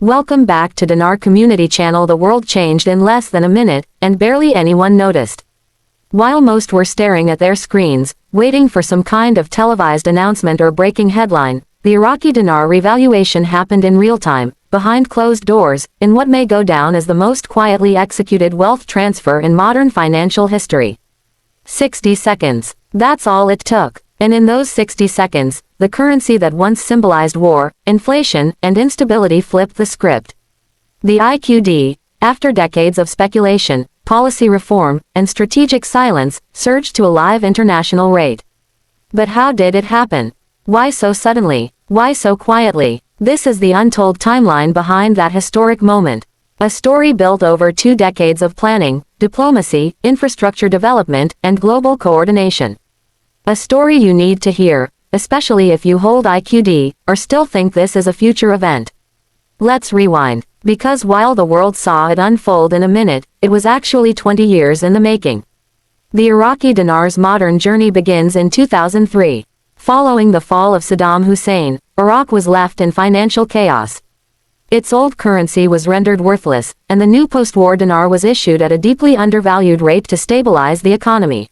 Welcome back to Dinar Community Channel. The world changed in less than a minute, and barely anyone noticed. While most were staring at their screens, waiting for some kind of televised announcement or breaking headline, the Iraqi dinar revaluation happened in real time, behind closed doors, in what may go down as the most quietly executed wealth transfer in modern financial history. 60 seconds. That's all it took. And in those 60 seconds, the currency that once symbolized war, inflation, and instability flipped the script. The IQD, after decades of speculation, policy reform, and strategic silence, surged to a live international rate. But how did it happen? Why so suddenly? Why so quietly? This is the untold timeline behind that historic moment. A story built over 2 decades of planning, diplomacy, infrastructure development, and global coordination. A story you need to hear, especially if you hold IQD, or still think this is a future event. Let's rewind, because while the world saw it unfold in a minute, it was actually 20 years in the making. The Iraqi dinar's modern journey begins in 2003. Following the fall of Saddam Hussein, Iraq was left in financial chaos. Its old currency was rendered worthless, and the new post-war dinar was issued at a deeply undervalued rate to stabilize the economy.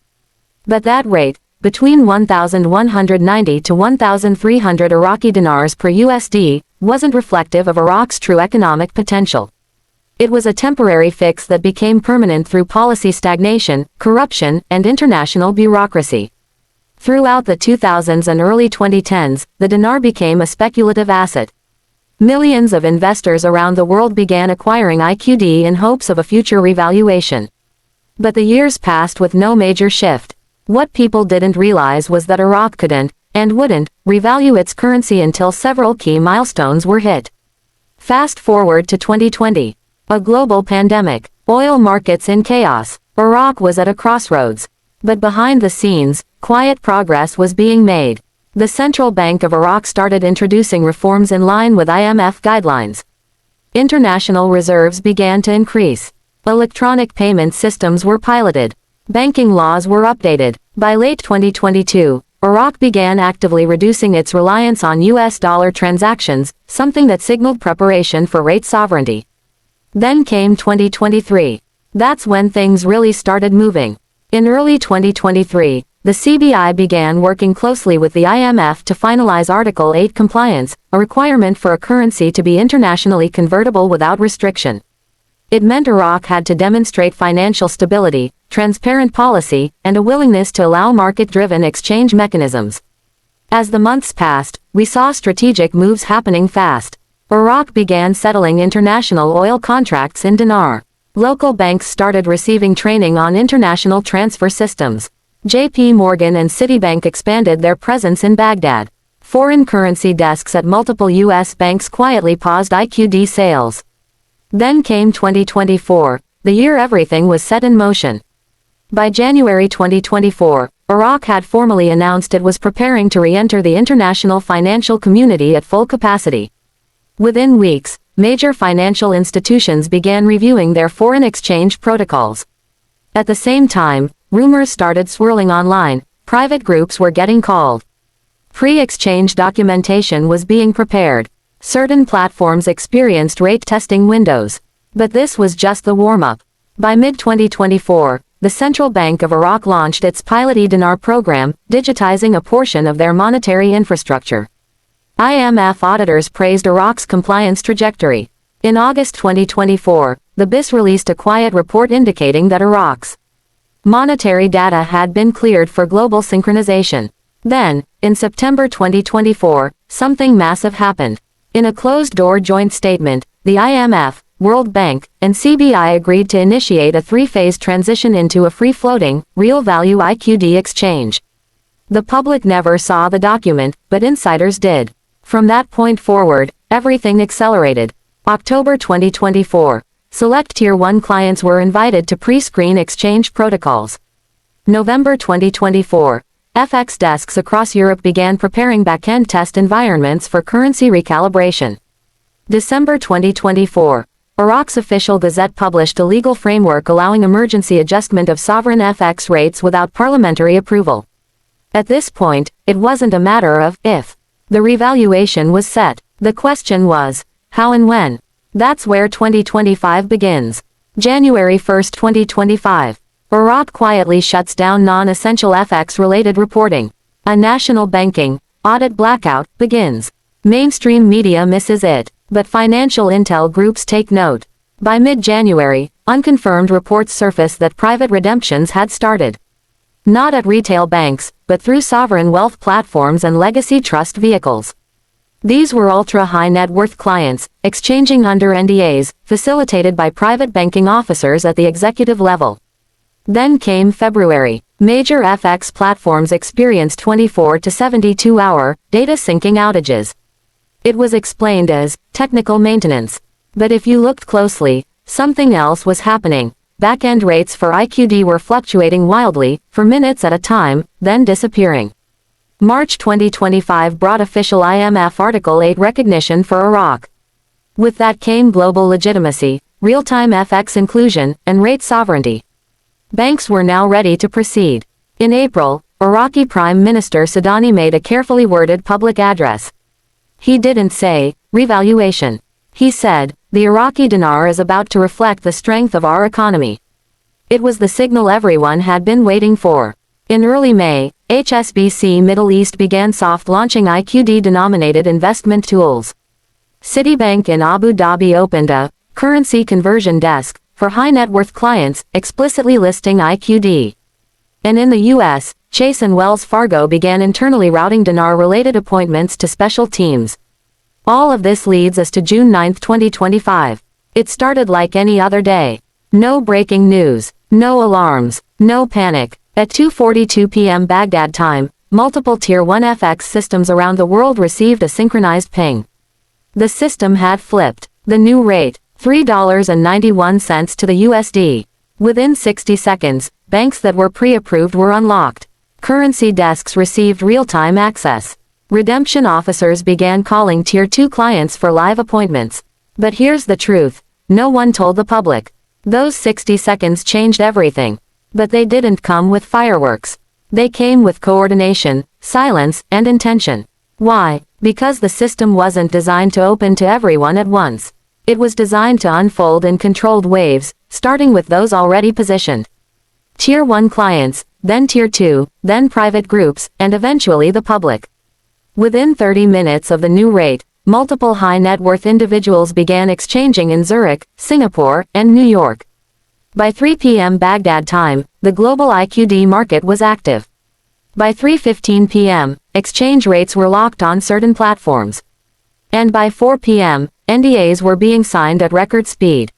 But that rate, between 1,190 to 1,300 Iraqi dinars per USD, wasn't reflective of Iraq's true economic potential. It was a temporary fix that became permanent through policy stagnation, corruption, and international bureaucracy. Throughout the 2000s and early 2010s, the dinar became a speculative asset. Millions of investors around the world began acquiring IQD in hopes of a future revaluation. But the years passed with no major shift. What people didn't realize was that Iraq couldn't, and wouldn't, revalue its currency until several key milestones were hit. Fast forward to 2020. A global pandemic, oil markets in chaos. Iraq was at a crossroads. But behind the scenes, quiet progress was being made. The Central Bank of Iraq started introducing reforms in line with IMF guidelines. International reserves began to increase. Electronic payment systems were piloted. Banking laws were updated. By late 2022, Iraq began actively reducing its reliance on US dollar transactions, something that signaled preparation for rate sovereignty. Then came 2023. That's when things really started moving. In early 2023, the CBI began working closely with the IMF to finalize Article 8 compliance, a requirement for a currency to be internationally convertible without restriction. It meant Iraq had to demonstrate financial stability, transparent policy, and a willingness to allow market-driven exchange mechanisms. As the months passed, we saw strategic moves happening fast. Iraq began settling international oil contracts in dinar. Local banks started receiving training on international transfer systems. JP Morgan and Citibank expanded their presence in Baghdad. Foreign currency desks at multiple U.S. banks quietly paused IQD sales. Then came 2024, the year everything was set in motion. By January 2024, Iraq had formally announced it was preparing to re-enter the international financial community at full capacity. Within weeks, major financial institutions began reviewing their foreign exchange protocols. At the same time, rumors started swirling online. Private groups were getting called. Pre-exchange documentation was being prepared. Certain platforms experienced rate testing windows. But this was just the warm-up. By mid-2024, the Central Bank of Iraq launched its pilot e-dinar program, digitizing a portion of their monetary infrastructure. IMF auditors praised Iraq's compliance trajectory. In August 2024, the BIS released a quiet report indicating that Iraq's monetary data had been cleared for global synchronization. Then, in September 2024, something massive happened. In a closed-door joint statement, the IMF, World Bank, and CBI agreed to initiate a 3-phase transition into a free-floating, real-value IQD exchange. The public never saw the document, but insiders did. From that point forward, everything accelerated. October 2024. Select Tier 1 clients were invited to pre-screen exchange protocols. November 2024. FX desks across Europe began preparing back-end test environments for currency recalibration. December 2024. Iraq's official gazette published a legal framework allowing emergency adjustment of sovereign FX rates without parliamentary approval. At this point, it wasn't a matter of if. The revaluation was set. The question was, how and when? That's where 2025 begins. January 1, 2025. Iraq quietly shuts down non-essential FX-related reporting. A national banking audit blackout begins. Mainstream media misses it, but financial intel groups take note. By mid-January, unconfirmed reports surface that private redemptions had started. Not at retail banks, but through sovereign wealth platforms and legacy trust vehicles. These were ultra-high net worth clients, exchanging under NDAs, facilitated by private banking officers at the executive level. Then came February. Major FX platforms experienced 24 to 72-hour data syncing outages. It was explained as technical maintenance. But if you looked closely, something else was happening. Back-end rates for IQD were fluctuating wildly, for minutes at a time, then disappearing. March 2025 brought official IMF Article 8 recognition for Iraq. With that came global legitimacy, real-time FX inclusion, and rate sovereignty. Banks were now ready to proceed. In April, Iraqi Prime Minister Sadani made a carefully worded public address. He didn't say, revaluation. He said, the Iraqi dinar is about to reflect the strength of our economy. It was the signal everyone had been waiting for. In early May, HSBC Middle East began soft launching IQD-denominated investment tools. Citibank in Abu Dhabi opened a currency conversion desk for high net worth clients, explicitly listing IQD. And in the US, Chase and Wells Fargo began internally routing dinar-related appointments to special teams. All of this leads us to June 9, 2025. It started like any other day. No breaking news, no alarms, no panic. At 2:42 p.m. Baghdad time, multiple Tier 1 FX systems around the world received a synchronized ping. The system had flipped. The new rate, $3.91 to the USD. Within 60 seconds, banks that were pre-approved were unlocked. Currency desks received real-time access. Redemption officers began calling Tier 2 clients for live appointments. But here's the truth. No one told the public. Those 60 seconds changed everything. But they didn't come with fireworks. They came with coordination, silence, and intention. Why? Because the system wasn't designed to open to everyone at once. It was designed to unfold in controlled waves, starting with those already positioned. Tier 1 clients, then Tier 2, then private groups, and eventually the public. Within 30 minutes of the new rate, multiple high net worth individuals began exchanging in Zurich, Singapore, and New York. By 3 p.m. Baghdad time, the global IQD market was active. By 3:15 p.m., exchange rates were locked on certain platforms. And by 4 p.m., NDAs were being signed at record speed.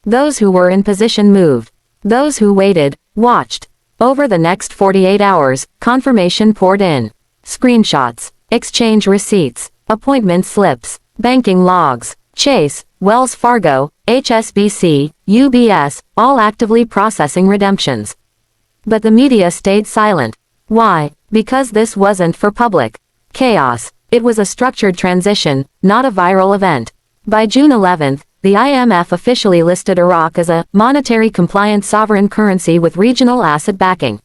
Those who were in position moved. Those who waited, watched. Over the next 48 hours, confirmation poured in. Screenshots, exchange receipts, appointment slips, banking logs, Chase, Wells Fargo, HSBC, UBS, all actively processing redemptions. But the media stayed silent. Why? Because this wasn't for public chaos. It was a structured transition, not a viral event. By June 11, the IMF officially listed Iraq as a monetary compliant sovereign currency with regional asset backing.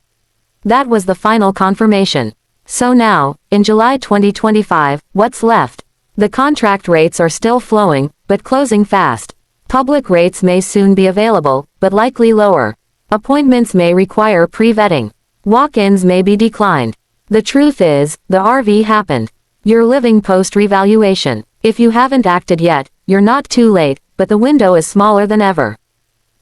That was the final confirmation. So now, in July 2025, what's left? The contract rates are still flowing, but closing fast. Public rates may soon be available, but likely lower. Appointments may require pre-vetting. Walk-ins may be declined. The truth is, the RV happened. You're living post-revaluation. If you haven't acted yet, you're not too late, but the window is smaller than ever.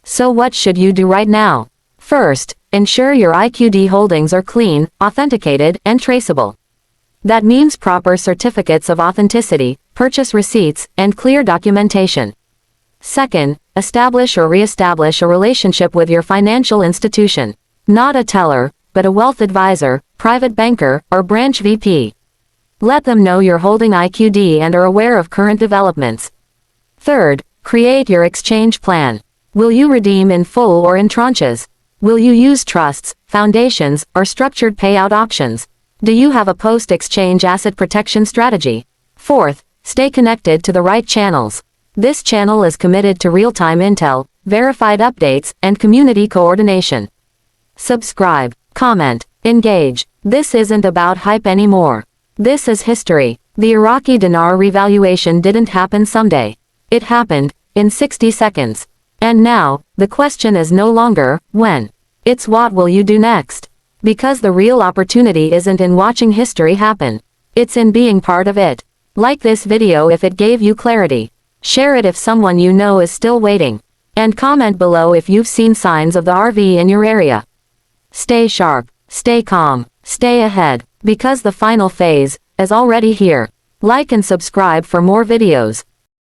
So what should you do right now? First, ensure your IQD holdings are clean, authenticated, and traceable. That means proper certificates of authenticity, purchase receipts, and clear documentation. Second, establish or re-establish a relationship with your financial institution. Not a teller, but a wealth advisor, private banker, or branch VP. Let them know you're holding IQD and are aware of current developments. Third, create your exchange plan. Will you redeem in full or in tranches? Will you use trusts, foundations, or structured payout options? Do you have a post-exchange asset protection strategy? Fourth, stay connected to the right channels. This channel is committed to real-time intel, verified updates, and community coordination. Subscribe, comment, engage. This isn't about hype anymore. This is history. The Iraqi dinar revaluation didn't happen someday. It happened in 60 seconds. And now, the question is no longer, when. It's what will you do next? Because the real opportunity isn't in watching history happen. It's in being part of it. Like this video if it gave you clarity. Share it if someone you know is still waiting. And comment below if you've seen signs of the RV in your area. Stay sharp, stay calm, stay ahead, because the final phase is already here. Like and subscribe for more videos.